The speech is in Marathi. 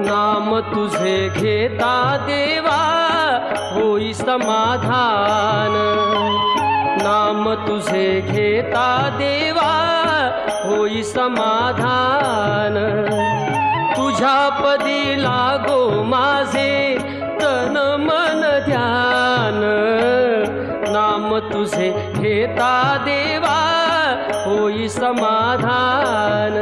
नाम तुझे घेता देवा होई समाधान। नाम तुझे घेता देवा होई समाधान। तुझ्या पदी लागो माझे तन मन ध्यान। नाम तुझे घेता देवा होई समाधान।